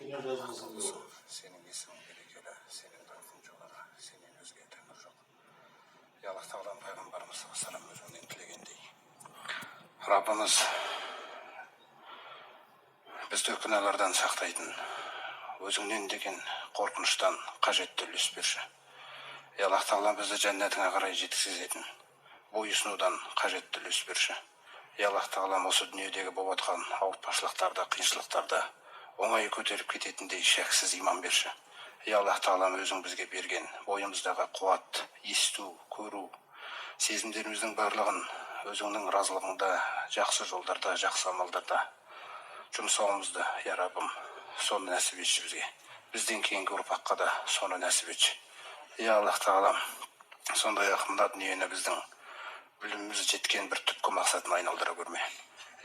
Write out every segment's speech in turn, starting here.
Senin есімің берекелі, senin датың жоғары, сенен өзге тәңір жоқ. Аллах Тағалам пайғамбарымыз салам өзіңнен тілегендей. Раббымыз бізді күнәлардан сақтайтын, өзіңнен деген қорқыныштан қажетті үлес берші. Аллах Тағалам бізді жәннатыңа қарай жеткізетін, бойұсынудан қажетті үлес берші. Аллах Тағалам осы дүниедегі болып жатқан ауыртпашылықтарды, қиыншылықтарды оңай көтеріп кететіндей шәксіз иман берші. Аллах Тағалам өзің бізге берген бойымыздағы қуат, есту, көру, сезімдеріміздің барлығын өзіңнің разылығыңда, жақсы жолдарда, жақсы амалдарда жұмсауымызды, я Раббым, соны нәсіп етші бізге. Бізден кейінгі ұрпаққа да соны нәсіп етші. Аллах Тағалам, сондай-ақ мына дүниені біздің біліміміз жеткен бір түпкі мақсатына айналдыра көрме.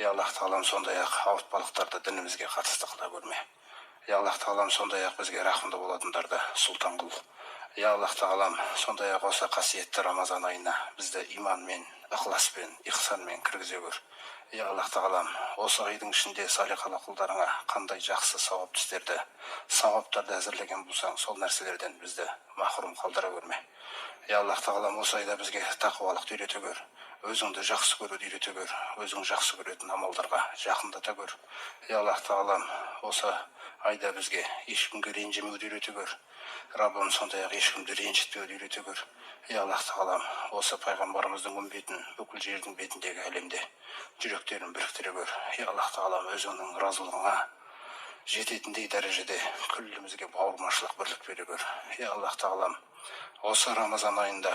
Аллах Тағалам, сондай-ақ ауыртпалықтарды дінімізге қатысты қыла көрме. Аллах Тағалам, сондай-ақ бізге рахымды болатындарды сұлтан қыл. Аллах Тағалам, сондай-ақ осы қасиетті Рамазан айына бізді иманмен, ықыласпен, ихсанмен кіргізе көр. Аллах Тағалам, осы айдың ішінде салиқалы құлдарыңа қандай жақсы сауапты істерді, сауаптарды әзірлеген болсаң, сол нәрселерден бізді махрұм қалдыра көрме. Аллах Тағалам, осы айда бізге тақуалықты үйрете көр, өзіңді жақсы көруді үйрете көр, өзің жақсы көретін амалдарға жақындата көр. Аллах Тағалам, осы айда бізге ешкімге ренжімеуді үйрете көр. Раббым, сондай-ақ ешкімді ренжітпеуді үйрете көр. Аллах Тағалам, осы пайғамбарымыздың үмбетін бүкіл жердің бетіндегі әлемде жүректерін біріктіре көр. Аллах Тағалам, өзіңнің разылығыңа жететіндей дәрежеде күллімізге бауырмашылық бірлік бере көр. Аллах Тағалам, осы Рамазан айында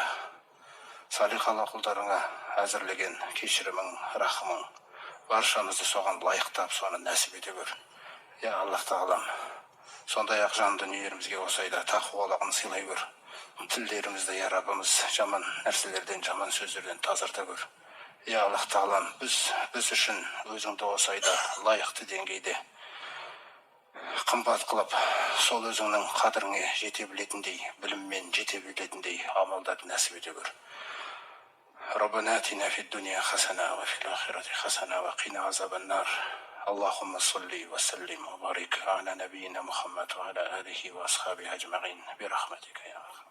салиқалы құлдарыңа әзірлеген кешірімің, рахымың баршамызды соған лайықтап, соны нәсіп ете көр. Аллах Тағалам, сондай-ақ жан дүниелерімізге осы айда тақуалығын сыйлай көр. Тілдерімізді, я Раббымыз, жаман нәрселерден, жаман сөздерден тазарта көр. Аллах Тағалам, біз үшін өзіңді осы айда лайықты деңгейде қымбат қылып, сол өзіңнің қадіріңе жете білетіндей, біліммен жете білетіндей амалдарды нәсіп ете көр. Раббана атина фид дуния хасана ва фил ахирати хасана ва қина азабан нар. Аллахумма салли ва саллим ва барик ала набийина Мухаммад ва ала алихи ва асхабихи аджмаин би рахматика я архам.